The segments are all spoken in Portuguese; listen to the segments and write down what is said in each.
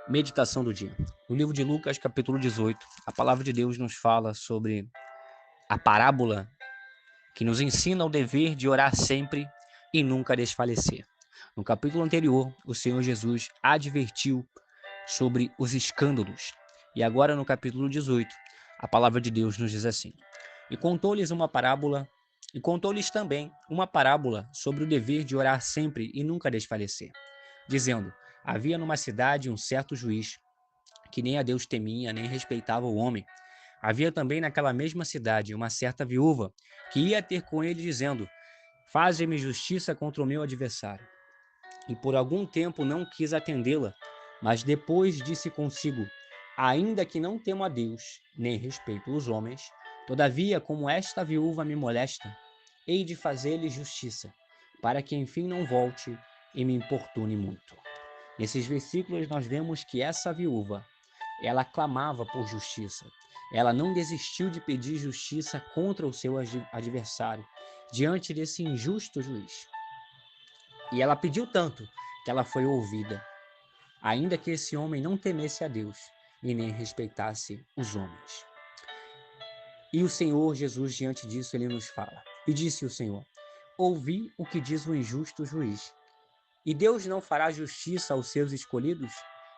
Meditação do dia. No livro de Lucas, capítulo 18, a palavra de Deus nos fala sobre a parábola que nos ensina o dever de orar sempre e nunca desfalecer. No capítulo anterior, o Senhor Jesus advertiu sobre os escândalos. E agora, no capítulo 18, a palavra de Deus nos diz assim: E contou-lhes também uma parábola sobre o dever de orar sempre e nunca desfalecer, dizendo: Havia numa cidade um certo juiz que nem a Deus temia, nem respeitava o homem. Havia também naquela mesma cidade uma certa viúva que ia ter com ele, dizendo: Faze-me justiça contra o meu adversário. E por algum tempo não quis atendê-la, mas depois disse consigo: Ainda que não temo a Deus, nem respeito os homens, todavia, como esta viúva me molesta, hei de fazer-lhe justiça, para que enfim não volte e me importune muito. Nesses versículos nós vemos que essa viúva, ela clamava por justiça. Ela não desistiu de pedir justiça contra o seu adversário, diante desse injusto juiz. E ela pediu tanto que ela foi ouvida, ainda que esse homem não temesse a Deus e nem respeitasse os homens. E o Senhor Jesus, diante disso, ele nos fala: E disse o Senhor: Ouvi o que diz o injusto juiz. E Deus não fará justiça aos seus escolhidos,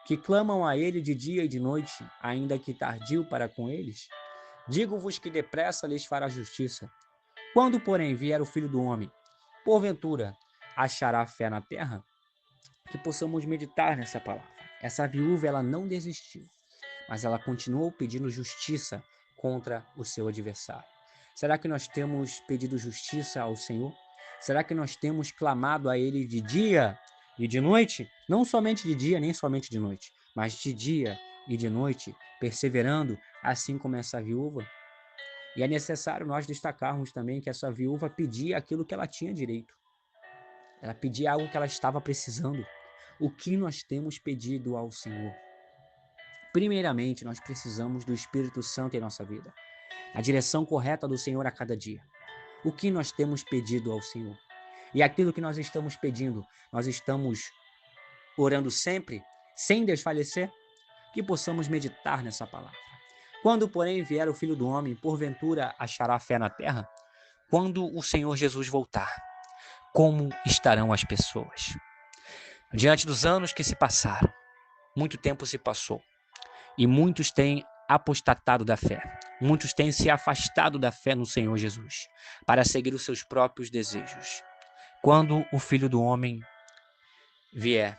que clamam a ele de dia e de noite, ainda que tardio para com eles? Digo-vos que depressa lhes fará justiça. Quando, porém, vier o Filho do Homem, porventura achará fé na terra? Que possamos meditar nessa palavra. Essa viúva, ela não desistiu, mas ela continuou pedindo justiça contra o seu adversário. Será que nós temos pedido justiça ao Senhor? Será que nós temos clamado a Ele de dia e de noite? Não somente de dia, nem somente de noite, mas de dia e de noite, perseverando, assim como essa viúva? E é necessário nós destacarmos também que essa viúva pedia aquilo que ela tinha direito. Ela pedia algo que ela estava precisando. O que nós temos pedido ao Senhor? Primeiramente, nós precisamos do Espírito Santo em nossa vida, a direção correta do Senhor a cada dia. O que nós temos pedido ao Senhor? E aquilo que nós estamos pedindo, nós estamos orando sempre, sem desfalecer? Que possamos meditar nessa palavra. Quando, porém, vier o Filho do Homem, porventura achará fé na terra? Quando o Senhor Jesus voltar, como estarão as pessoas? Diante dos anos que se passaram, muito tempo se passou, e muitos têm apostatado da fé. Muitos têm se afastado da fé no Senhor Jesus, para seguir os seus próprios desejos. Quando o Filho do Homem vier,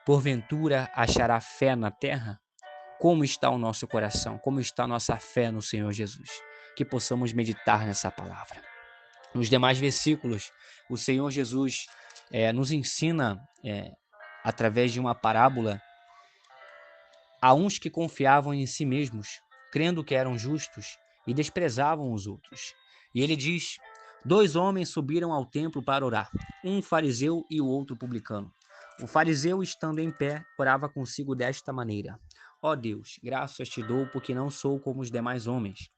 porventura achará fé na terra? Como está o nosso coração? Como está a nossa fé no Senhor Jesus? Que possamos meditar nessa palavra. Nos demais versículos, o Senhor Jesus nos ensina, através de uma parábola, a uns que confiavam em si mesmos, crendo que eram justos, e desprezavam os outros. E ele diz: 2 homens subiram ao templo para orar, um fariseu e o outro publicano. O fariseu, estando em pé, orava consigo desta maneira: Ó Deus, graças te dou, porque não sou como os demais homens,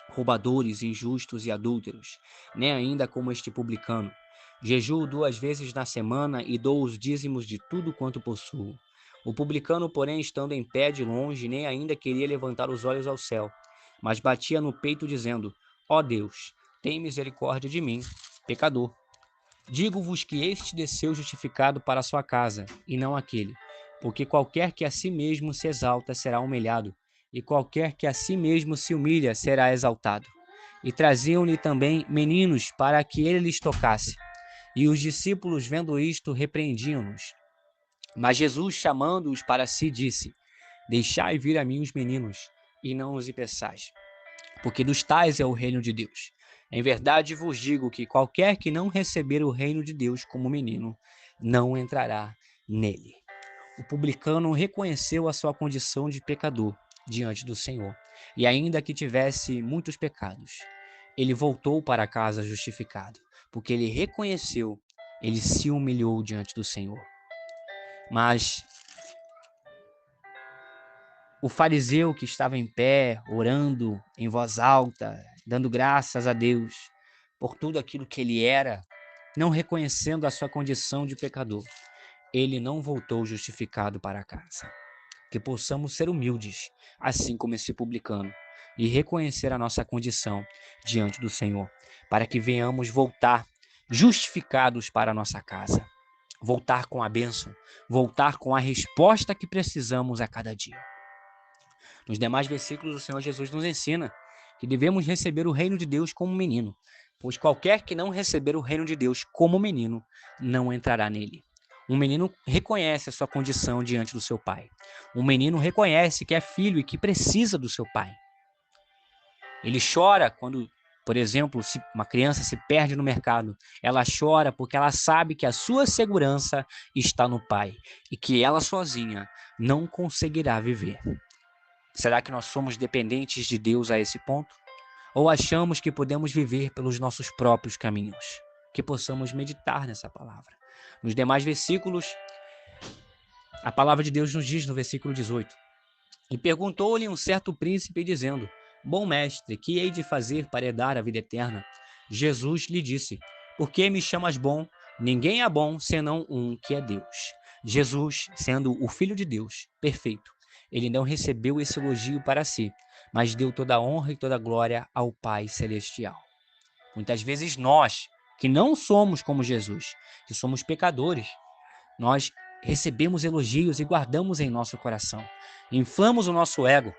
roubadores, injustos e adúlteros, nem ainda como este publicano. Jejuo 2 vezes na semana e dou os dízimos de tudo quanto possuo. O publicano, porém, estando em pé de longe, nem ainda queria levantar os olhos ao céu, mas batia no peito, dizendo: Ó Deus, tem misericórdia de mim, pecador. Digo-vos que este desceu justificado para a sua casa, e não aquele. Porque qualquer que a si mesmo se exalta será humilhado, e qualquer que a si mesmo se humilha será exaltado. E traziam-lhe também meninos para que ele lhes tocasse. E os discípulos, vendo isto, repreendiam-nos. Mas Jesus, chamando-os para si, disse: Deixai vir a mim os meninos, e não os impeçais, porque dos tais é o reino de Deus. Em verdade vos digo que qualquer que não receber o reino de Deus como menino, não entrará nele. O publicano reconheceu a sua condição de pecador diante do Senhor, e ainda que tivesse muitos pecados, ele voltou para casa justificado, porque ele reconheceu, ele se humilhou diante do Senhor. Mas o fariseu que estava em pé, orando em voz alta, dando graças a Deus por tudo aquilo que ele era, não reconhecendo a sua condição de pecador, ele não voltou justificado para casa. que possamos ser humildes, assim como esse publicano, e reconhecer a nossa condição diante do Senhor, para que venhamos voltar justificados para a nossa casa, voltar com a bênção, voltar com a resposta que precisamos a cada dia. Nos demais versículos, o Senhor Jesus nos ensina que devemos receber o reino de Deus como menino, pois qualquer que não receber o reino de Deus como menino, não entrará nele. Um menino reconhece a sua condição diante do seu pai. Um menino reconhece que é filho e que precisa do seu pai. Ele chora quando, por exemplo, se uma criança se perde no mercado. Ela chora porque ela sabe que a sua segurança está no pai e que ela sozinha não conseguirá viver. Será que nós somos dependentes de Deus a esse ponto? Ou achamos que podemos viver pelos nossos próprios caminhos? Que possamos meditar nessa palavra. Nos demais versículos, a palavra de Deus nos diz no versículo 18: E perguntou-lhe um certo príncipe, dizendo: Bom mestre, que hei de fazer para herdar a vida eterna? Jesus lhe disse: Por que me chamas bom? Ninguém é bom senão um, que é Deus. Jesus, sendo o Filho de Deus, perfeito, ele não recebeu esse elogio para si, mas deu toda a honra e toda a glória ao Pai Celestial. Muitas vezes nós, que não somos como Jesus, que somos pecadores, nós recebemos elogios e guardamos em nosso coração, inflamos o nosso ego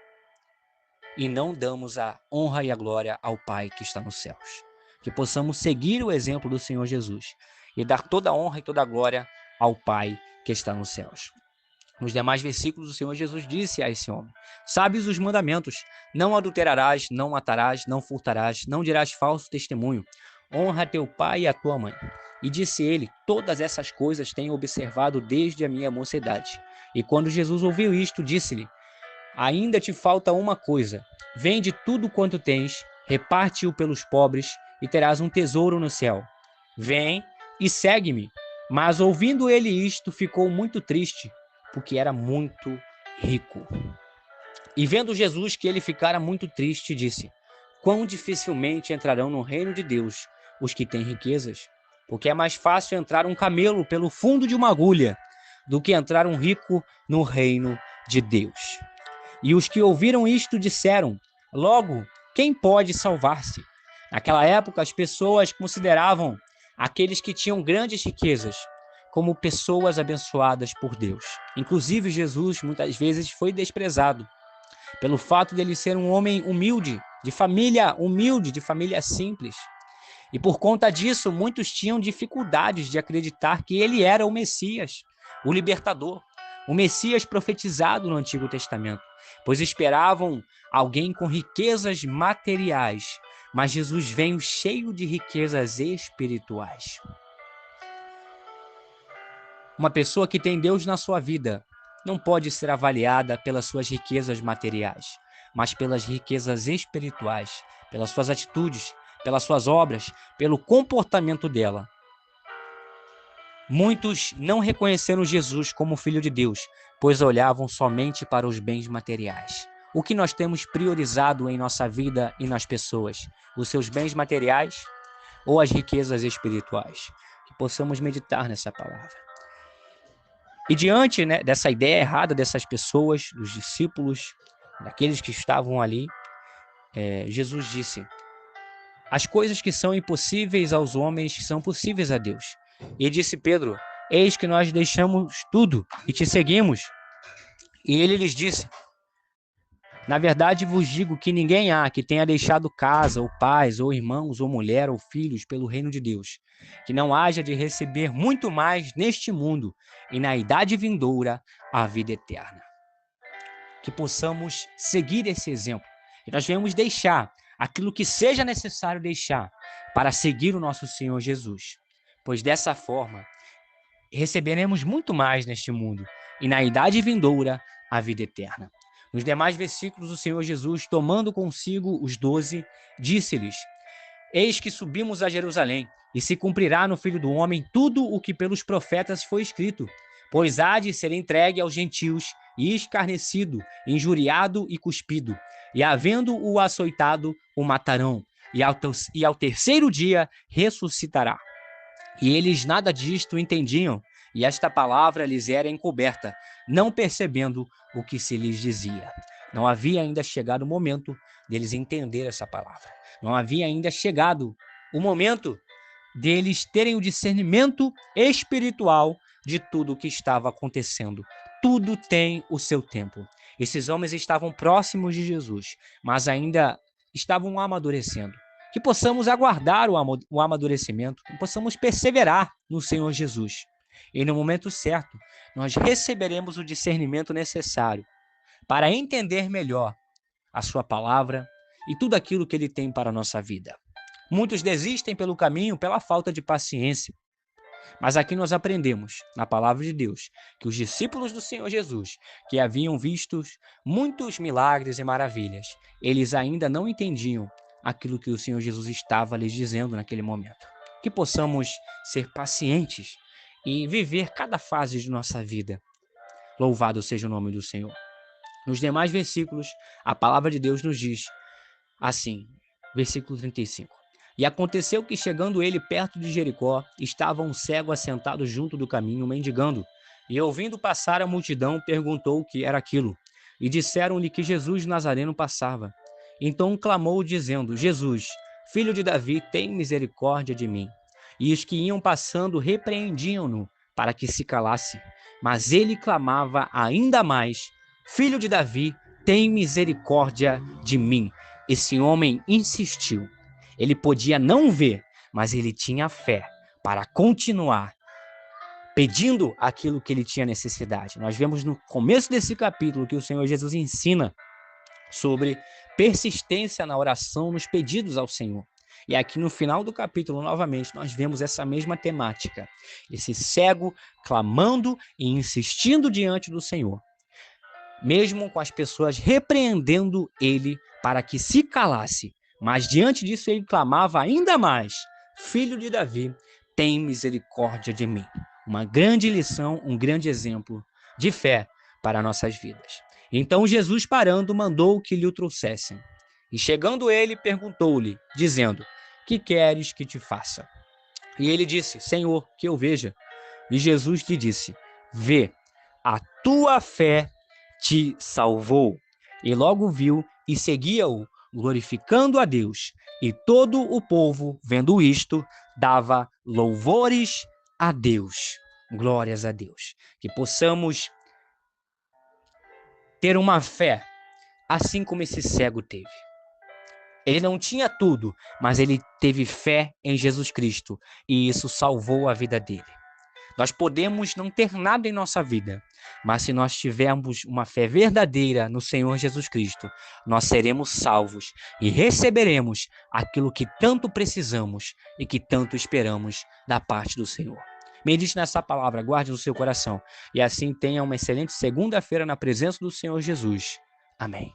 e não damos a honra e a glória ao Pai que está nos céus. Que possamos seguir o exemplo do Senhor Jesus e dar toda a honra e toda a glória ao Pai que está nos céus. Nos demais versículos, o Senhor Jesus disse a esse homem: Sabes os mandamentos: não adulterarás, não matarás, não furtarás, não dirás falso testemunho, honra teu pai e a tua mãe. E disse ele: Todas essas coisas tenho observado desde a minha mocidade. E quando Jesus ouviu isto, disse-lhe: Ainda te falta uma coisa. Vende tudo quanto tens, reparte-o pelos pobres, e terás um tesouro no céu. Vem e segue-me. Mas ouvindo ele isto, ficou muito triste, porque era muito rico. E vendo Jesus que ele ficara muito triste, disse: Quão dificilmente entrarão no reino de Deus os que têm riquezas? Porque é mais fácil entrar um camelo pelo fundo de uma agulha do que entrar um rico no reino de Deus. E os que ouviram isto disseram: Logo, quem pode salvar-se? Naquela época, as pessoas consideravam aqueles que tinham grandes riquezas como pessoas abençoadas por Deus. Inclusive, Jesus muitas vezes foi desprezado pelo fato de ele ser um homem humilde, de família simples. E por conta disso, muitos tinham dificuldades de acreditar que ele era o Messias, o libertador, o Messias profetizado no Antigo Testamento, pois esperavam alguém com riquezas materiais, mas Jesus veio cheio de riquezas espirituais. Uma pessoa que tem Deus na sua vida não pode ser avaliada pelas suas riquezas materiais, mas pelas riquezas espirituais, pelas suas atitudes, pelas suas obras, pelo comportamento dela. Muitos não reconheceram Jesus como Filho de Deus, pois olhavam somente para os bens materiais. O que nós temos priorizado em nossa vida e nas pessoas? Os seus bens materiais ou as riquezas espirituais? Que possamos meditar nessa palavra. E diante, dessa ideia errada dessas pessoas, dos discípulos, daqueles que estavam ali, Jesus disse: As coisas que são impossíveis aos homens são possíveis a Deus. E disse Pedro: Eis que nós deixamos tudo e te seguimos. E ele lhes disse: Na verdade vos digo que ninguém há que tenha deixado casa, ou pais, ou irmãos, ou mulher, ou filhos, pelo reino de Deus, que não haja de receber muito mais neste mundo, e na idade vindoura a vida eterna. Que possamos seguir esse exemplo, que nós venhamos deixar aquilo que seja necessário deixar para seguir o nosso Senhor Jesus, pois dessa forma receberemos muito mais neste mundo, e na idade vindoura a vida eterna. Nos demais versículos, o Senhor Jesus, tomando consigo os 12, disse-lhes: Eis que subimos a Jerusalém, e se cumprirá no Filho do Homem tudo o que pelos profetas foi escrito, pois há de ser entregue aos gentios, e escarnecido, injuriado e cuspido, e havendo-o açoitado, o matarão, e ao terceiro dia ressuscitará. E eles nada disto entendiam, e esta palavra lhes era encoberta, não percebendo o que se lhes dizia. Não havia ainda chegado o momento deles entender essa palavra. Não havia ainda chegado o momento deles terem o discernimento espiritual de tudo o que estava acontecendo. Tudo tem o seu tempo. Esses homens estavam próximos de Jesus, mas ainda estavam amadurecendo. Que possamos aguardar o amadurecimento, que possamos perseverar no Senhor Jesus. E no momento certo, nós receberemos o discernimento necessário para entender melhor a sua palavra e tudo aquilo que ele tem para a nossa vida. Muitos desistem pelo caminho pela falta de paciência. Mas aqui nós aprendemos, na palavra de Deus, que os discípulos do Senhor Jesus, que haviam visto muitos milagres e maravilhas, eles ainda não entendiam aquilo que o Senhor Jesus estava lhes dizendo naquele momento. Que possamos ser pacientes e viver cada fase de nossa vida. Louvado seja o nome do Senhor. Nos demais versículos, a palavra de Deus nos diz assim, versículo 35. E aconteceu que, chegando ele perto de Jericó, estava um cego assentado junto do caminho, mendigando. E, ouvindo passar a multidão, perguntou o que era aquilo. E disseram-lhe que Jesus Nazareno passava. Então clamou, dizendo: Jesus, filho de Davi, tem misericórdia de mim. E os que iam passando repreendiam-no para que se calasse. Mas ele clamava ainda mais: Filho de Davi, tem misericórdia de mim. Esse homem insistiu. Ele podia não ver, mas ele tinha fé para continuar pedindo aquilo que ele tinha necessidade. Nós vemos no começo desse capítulo que o Senhor Jesus ensina sobre persistência na oração, nos pedidos ao Senhor. E aqui no final do capítulo, novamente, nós vemos essa mesma temática. Esse cego clamando e insistindo diante do Senhor, mesmo com as pessoas repreendendo ele para que se calasse. Mas diante disso ele clamava ainda mais: Filho de Davi, tem misericórdia de mim. Uma grande lição, um grande exemplo de fé para nossas vidas. Então Jesus, parando, mandou que lhe o trouxessem. E chegando ele, perguntou-lhe, dizendo: Que queres que te faça? E ele disse: Senhor, que eu veja. E Jesus lhe disse: Vê, a tua fé te salvou. E logo viu e seguia-o, glorificando a Deus. E todo o povo, vendo isto, dava louvores a Deus. Glórias a Deus. Que possamos ter uma fé, assim como esse cego teve. Ele não tinha tudo, mas ele teve fé em Jesus Cristo. E isso salvou a vida dele. Nós podemos não ter nada em nossa vida, mas se nós tivermos uma fé verdadeira no Senhor Jesus Cristo, nós seremos salvos e receberemos aquilo que tanto precisamos e que tanto esperamos da parte do Senhor. Medite nessa palavra, guarde no seu coração e assim tenha uma excelente segunda-feira na presença do Senhor Jesus. Amém.